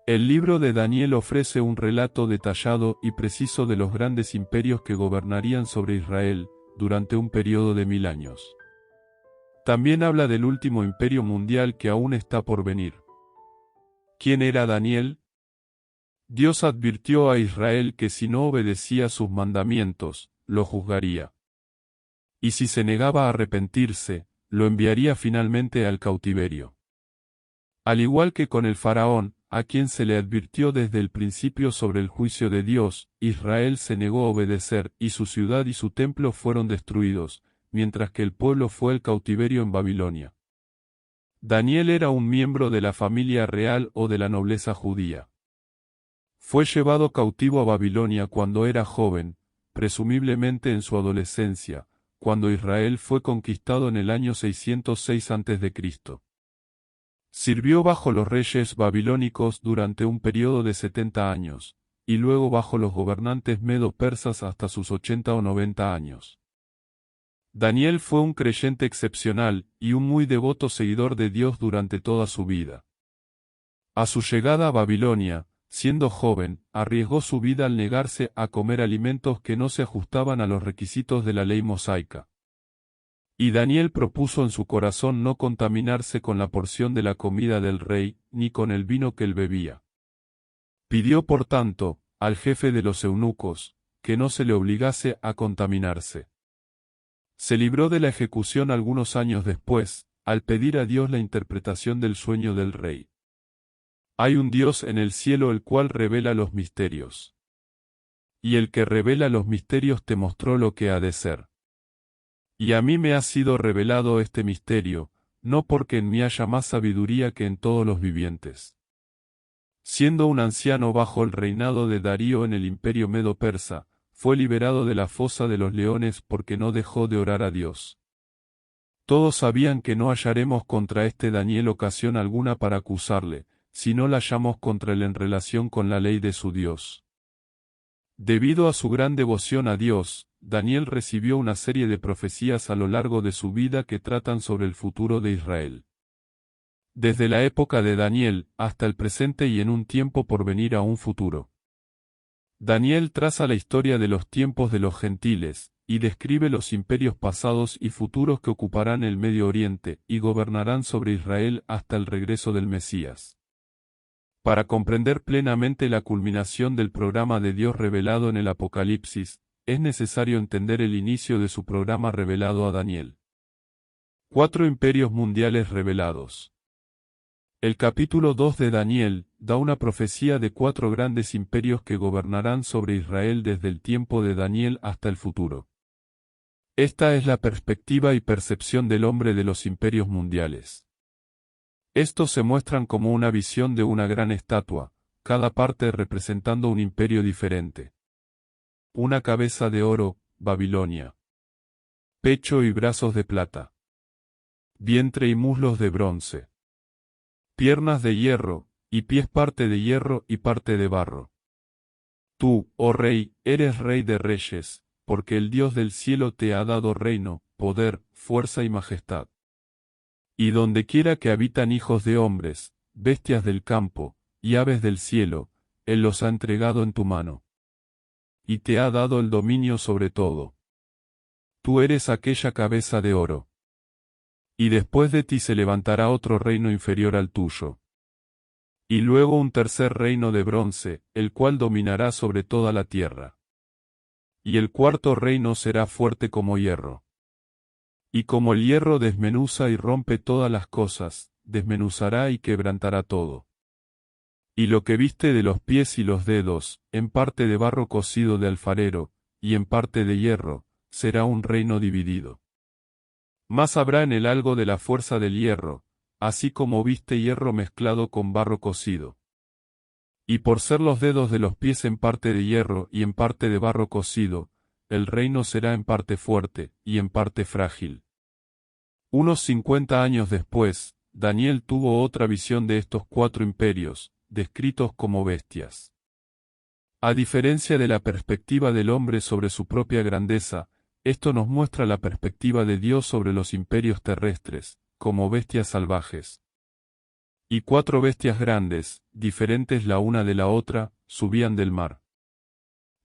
El libro de Daniel ofrece un relato detallado y preciso de los grandes imperios que gobernarían sobre Israel, durante un periodo de 1000 años. También habla del último imperio mundial que aún está por venir. ¿Quién era Daniel? Dios advirtió a Israel que si no obedecía sus mandamientos, lo juzgaría. Y si se negaba a arrepentirse, lo enviaría finalmente al cautiverio. Al igual que con el faraón, a quien se le advirtió desde el principio sobre el juicio de Dios, Israel se negó a obedecer, y su ciudad y su templo fueron destruidos, mientras que el pueblo fue al cautiverio en Babilonia. Daniel era un miembro de la familia real o de la nobleza judía. Fue llevado cautivo a Babilonia cuando era joven, presumiblemente en su adolescencia, cuando Israel fue conquistado en el año 606 a.C. Sirvió bajo los reyes babilónicos durante un periodo de 70 años, y luego bajo los gobernantes medo-persas hasta sus 80 o 90 años. Daniel fue un creyente excepcional y un muy devoto seguidor de Dios durante toda su vida. A su llegada a Babilonia, siendo joven, arriesgó su vida al negarse a comer alimentos que no se ajustaban a los requisitos de la ley mosaica. Y Daniel propuso en su corazón no contaminarse con la porción de la comida del rey, ni con el vino que él bebía. Pidió por tanto, al jefe de los eunucos, que no se le obligase a contaminarse. Se libró de la ejecución algunos años después, al pedir a Dios la interpretación del sueño del rey. Hay un Dios en el cielo el cual revela los misterios. Y el que revela los misterios te mostró lo que ha de ser. Y a mí me ha sido revelado este misterio, no porque en mí haya más sabiduría que en todos los vivientes. Siendo un anciano bajo el reinado de Darío en el imperio medo-persa, fue liberado de la fosa de los leones porque no dejó de orar a Dios. Todos sabían que no hallaremos contra este Daniel ocasión alguna para acusarle, si no la hallamos contra él en relación con la ley de su Dios. Debido a su gran devoción a Dios, Daniel recibió una serie de profecías a lo largo de su vida que tratan sobre el futuro de Israel. Desde la época de Daniel hasta el presente y en un tiempo por venir a un futuro. Daniel traza la historia de los tiempos de los gentiles, y describe los imperios pasados y futuros que ocuparán el Medio Oriente y gobernarán sobre Israel hasta el regreso del Mesías. Para comprender plenamente la culminación del programa de Dios revelado en el Apocalipsis, es necesario entender el inicio de su programa revelado a Daniel. 4 imperios mundiales revelados. El capítulo 2 de Daniel da una profecía de 4 grandes imperios que gobernarán sobre Israel desde el tiempo de Daniel hasta el futuro. Esta es la perspectiva y percepción del hombre de los imperios mundiales. Estos se muestran como una visión de una gran estatua, cada parte representando un imperio diferente. Una cabeza de oro, Babilonia. Pecho y brazos de plata. Vientre y muslos de bronce. Piernas de hierro, y pies parte de hierro y parte de barro. Tú, oh rey, eres rey de reyes, porque el Dios del cielo te ha dado reino, poder, fuerza y majestad. Y dondequiera que habitan hijos de hombres, bestias del campo, y aves del cielo, Él los ha entregado en tu mano. Y te ha dado el dominio sobre todo. Tú eres aquella cabeza de oro. Y después de ti se levantará otro reino inferior al tuyo. Y luego un tercer reino de bronce, el cual dominará sobre toda la tierra. Y el cuarto reino será fuerte como hierro. Y como el hierro desmenuza y rompe todas las cosas, desmenuzará y quebrantará todo. Y lo que viste de los pies y los dedos, en parte de barro cocido de alfarero, y en parte de hierro, será un reino dividido. Mas habrá en él algo de la fuerza del hierro, así como viste hierro mezclado con barro cocido. Y por ser los dedos de los pies en parte de hierro y en parte de barro cocido, el reino será en parte fuerte, y en parte frágil. Unos 50 años después, Daniel tuvo otra visión de estos 4 imperios, descritos como bestias. A diferencia de la perspectiva del hombre sobre su propia grandeza, esto nos muestra la perspectiva de Dios sobre los imperios terrestres, como bestias salvajes. Y 4 bestias grandes, diferentes la una de la otra, subían del mar.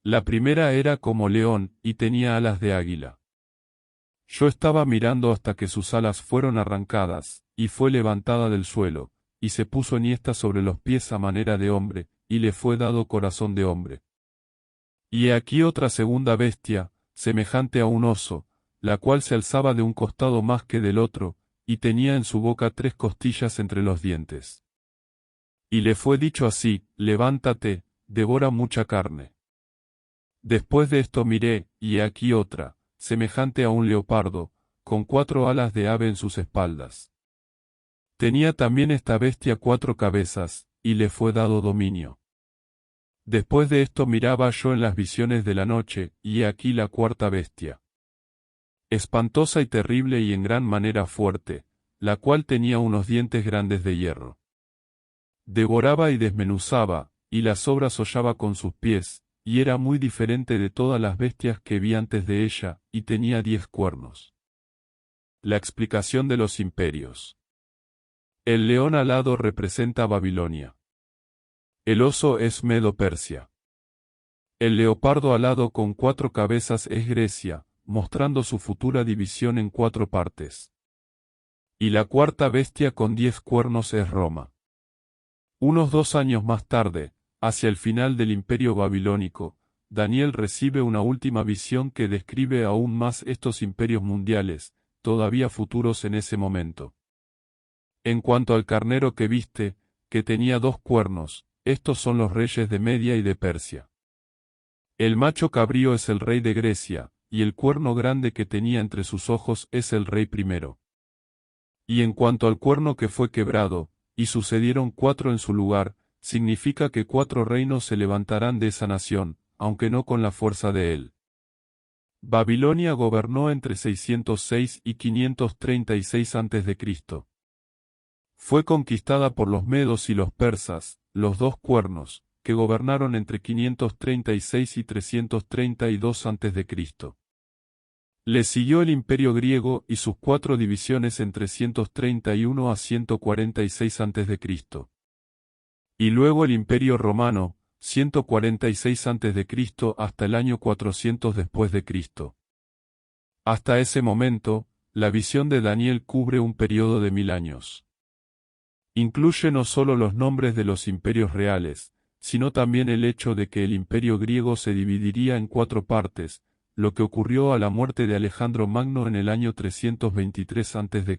La primera era como león, y tenía alas de águila. Yo estaba mirando hasta que sus alas fueron arrancadas, y fue levantada del suelo, y se puso enhiesta sobre los pies a manera de hombre, y le fue dado corazón de hombre. Y he aquí otra segunda bestia, semejante a un oso, la cual se alzaba de un costado más que del otro, y tenía en su boca 3 costillas entre los dientes. Y le fue dicho así: levántate, devora mucha carne. Después de esto miré, y he aquí otra, semejante a un leopardo, con 4 alas de ave en sus espaldas. Tenía también esta bestia 4 cabezas, y le fue dado dominio. Después de esto miraba yo en las visiones de la noche, y he aquí la cuarta bestia. Espantosa y terrible y en gran manera fuerte, la cual tenía unos dientes grandes de hierro. Devoraba y desmenuzaba, y las sobras hollaba con sus pies, y era muy diferente de todas las bestias que vi antes de ella, y tenía 10 cuernos. La explicación de los imperios. El león alado representa a Babilonia. El oso es Medo-Persia. El leopardo alado con 4 cabezas es Grecia, mostrando su futura división en 4 partes. Y la cuarta bestia con 10 cuernos es Roma. Unos 2 años más tarde, hacia el final del imperio babilónico, Daniel recibe una última visión que describe aún más estos imperios mundiales, todavía futuros en ese momento. En cuanto al carnero que viste, que tenía 2 cuernos, estos son los reyes de Media y de Persia. El macho cabrío es el rey de Grecia, y el cuerno grande que tenía entre sus ojos es el rey primero. Y en cuanto al cuerno que fue quebrado, y sucedieron 4 en su lugar, significa que 4 reinos se levantarán de esa nación, aunque no con la fuerza de él. Babilonia gobernó entre 606 y 536 a.C. Fue conquistada por los medos y los persas, los 2 cuernos, que gobernaron entre 536 y 332 a.C. Le siguió el imperio griego y sus 4 divisiones entre 131 a 146 a.C. Y luego el imperio romano, 146 a.C. hasta el año 400 después de Cristo. Hasta ese momento, la visión de Daniel cubre un periodo de 1000 años. Incluye no solo los nombres de los imperios reales, sino también el hecho de que el imperio griego se dividiría en 4 partes, lo que ocurrió a la muerte de Alejandro Magno en el año 323 a.C.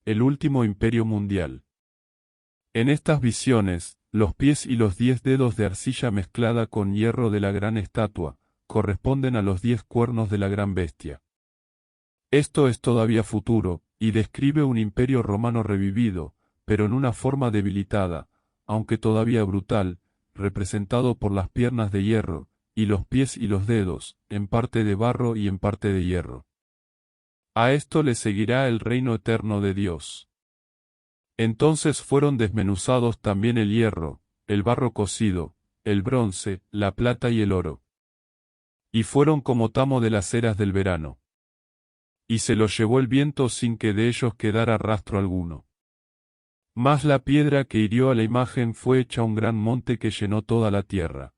El último imperio mundial. En estas visiones, los pies y los 10 dedos de arcilla mezclada con hierro de la gran estatua, corresponden a los 10 cuernos de la gran bestia. Esto es todavía futuro, y describe un imperio romano revivido, pero en una forma debilitada, aunque todavía brutal, representado por las piernas de hierro, y los pies y los dedos, en parte de barro y en parte de hierro. A esto le seguirá el reino eterno de Dios. Entonces fueron desmenuzados también el hierro, el barro cocido, el bronce, la plata y el oro. Y fueron como tamo de las eras del verano. Y se los llevó el viento sin que de ellos quedara rastro alguno. Mas la piedra que hirió a la imagen fue hecha un gran monte que llenó toda la tierra.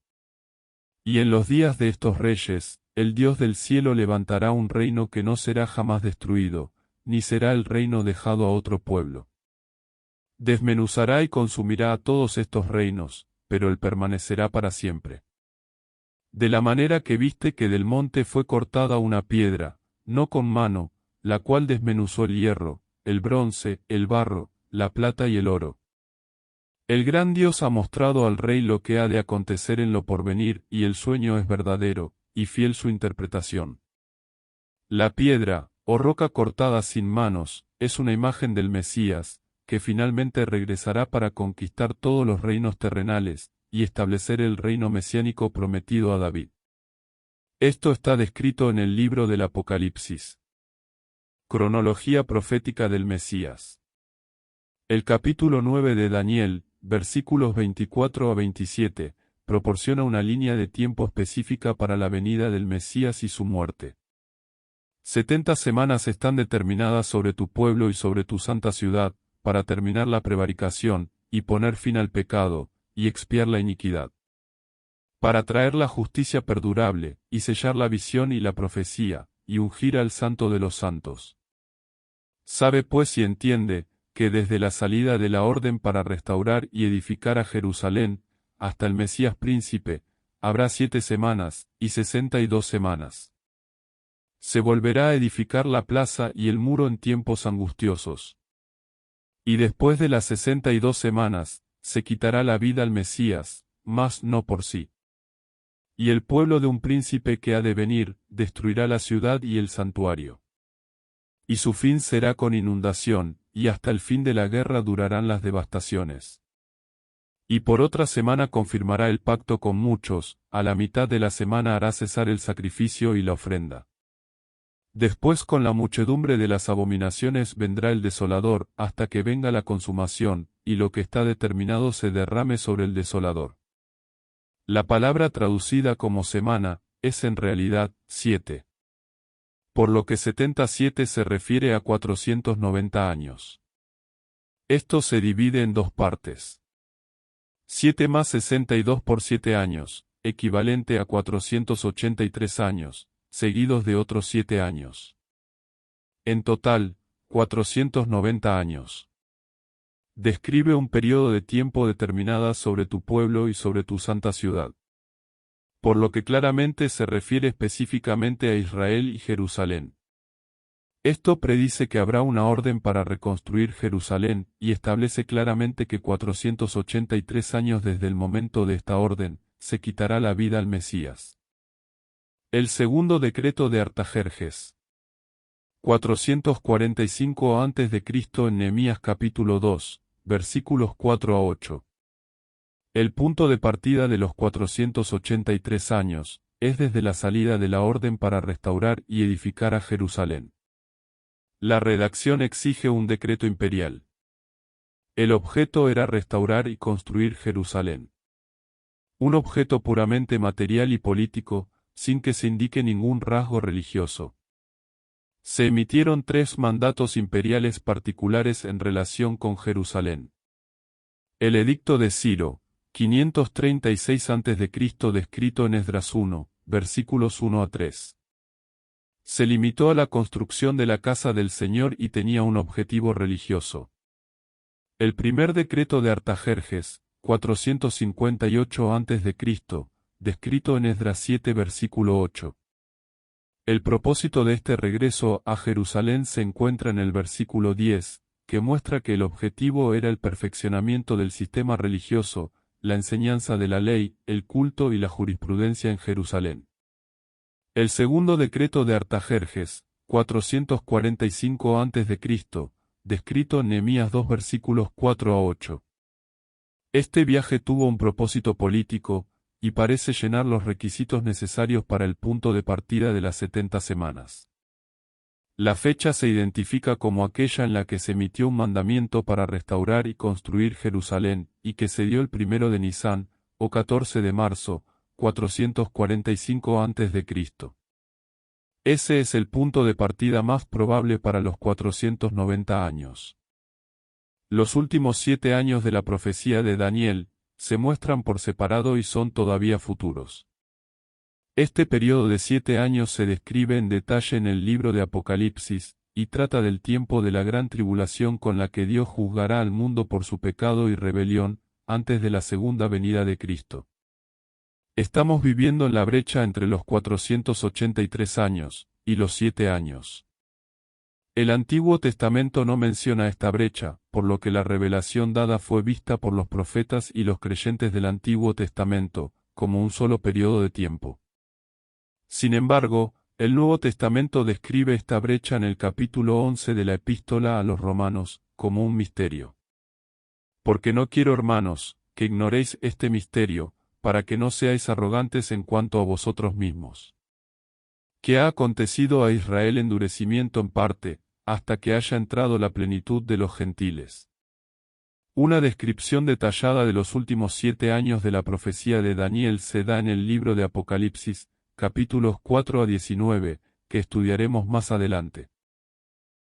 Y en los días de estos reyes, el Dios del cielo levantará un reino que no será jamás destruido, ni será el reino dejado a otro pueblo. Desmenuzará y consumirá a todos estos reinos, pero él permanecerá para siempre. De la manera que viste que del monte fue cortada una piedra, no con mano, la cual desmenuzó el hierro, el bronce, el barro, la plata y el oro. El gran Dios ha mostrado al rey lo que ha de acontecer en lo porvenir, y el sueño es verdadero, y fiel su interpretación. La piedra, o roca cortada sin manos, es una imagen del Mesías, que finalmente regresará para conquistar todos los reinos terrenales, y establecer el reino mesiánico prometido a David. Esto está descrito en el libro del Apocalipsis. Cronología profética del Mesías. El capítulo 9 de Daniel, versículos 24 a 27, proporciona una línea de tiempo específica para la venida del Mesías y su muerte. 70 semanas están determinadas sobre tu pueblo y sobre tu santa ciudad, para terminar la prevaricación, y poner fin al pecado, y expiar la iniquidad. Para traer la justicia perdurable, y sellar la visión y la profecía, y ungir al Santo de los santos. Sabe pues y entiende, que desde la salida de la orden para restaurar y edificar a Jerusalén, hasta el Mesías príncipe, habrá 7 semanas, y 62 semanas. Se volverá a edificar la plaza y el muro en tiempos angustiosos. Y después de las 62 semanas, se quitará la vida al Mesías, mas no por sí. Y el pueblo de un príncipe que ha de venir, destruirá la ciudad y el santuario. Y su fin será con inundación, y hasta el fin de la guerra durarán las devastaciones. Y por otra semana confirmará el pacto con muchos, a la mitad de la semana hará cesar el sacrificio y la ofrenda. Después con la muchedumbre de las abominaciones vendrá el desolador, hasta que venga la consumación, y lo que está determinado se derrame sobre el desolador. La palabra traducida como semana, es en realidad, 7. Por lo que 77 se refiere a 490 años. Esto se divide en 2 partes. 7 más 62 por 7 años, equivalente a 483 años, seguidos de otros 7 años. En total, 490 años. Describe un periodo de tiempo determinada sobre tu pueblo y sobre tu santa ciudad. Por lo que claramente se refiere específicamente a Israel y Jerusalén. Esto predice que habrá una orden para reconstruir Jerusalén, y establece claramente que 483 años desde el momento de esta orden, se quitará la vida al Mesías. El segundo decreto de Artajerjes. 445 a.C. en Nehemías capítulo 2, versículos 4 a 8. El punto de partida de los 483 años, es desde la salida de la orden para restaurar y edificar a Jerusalén. La redacción exige un decreto imperial. El objeto era restaurar y construir Jerusalén. Un objeto puramente material y político, sin que se indique ningún rasgo religioso. Se emitieron 3 mandatos imperiales particulares en relación con Jerusalén. El edicto de Ciro, 536 a.C. descrito en Esdras 1, versículos 1 a 3. Se limitó a la construcción de la casa del Señor y tenía un objetivo religioso. El primer decreto de Artajerjes, 458 a.C., descrito en Esdras 7 versículo 8. El propósito de este regreso a Jerusalén se encuentra en el versículo 10, que muestra que el objetivo era el perfeccionamiento del sistema religioso, la enseñanza de la ley, el culto y la jurisprudencia en Jerusalén. El segundo decreto de Artajerjes, 445 a.C., descrito en Nehemías 2 versículos 4 a 8. Este viaje tuvo un propósito político, y parece llenar los requisitos necesarios para el punto de partida de las 70 semanas. La fecha se identifica como aquella en la que se emitió un mandamiento para restaurar y construir Jerusalén, y que se dio el 1 de Nisán, o 14 de marzo, 445 a.C. Ese es el punto de partida más probable para los 490 años. Los últimos 7 años de la profecía de Daniel, se muestran por separado y son todavía futuros. Este periodo de 7 años se describe en detalle en el libro de Apocalipsis, y trata del tiempo de la gran tribulación con la que Dios juzgará al mundo por su pecado y rebelión, antes de la segunda venida de Cristo. Estamos viviendo en la brecha entre los 483 años, y los 7 años. El Antiguo Testamento no menciona esta brecha, por lo que la revelación dada fue vista por los profetas y los creyentes del Antiguo Testamento, como un solo periodo de tiempo. Sin embargo, el Nuevo Testamento describe esta brecha en el capítulo 11 de la Epístola a los Romanos, como un misterio. Porque no quiero, hermanos, que ignoréis este misterio, para que no seáis arrogantes en cuanto a vosotros mismos. Que ha acontecido a Israel endurecimiento en parte, hasta que haya entrado la plenitud de los gentiles. Una descripción detallada de los últimos 7 años de la profecía de Daniel se da en el libro de Apocalipsis, capítulos 4 a 19, que estudiaremos más adelante.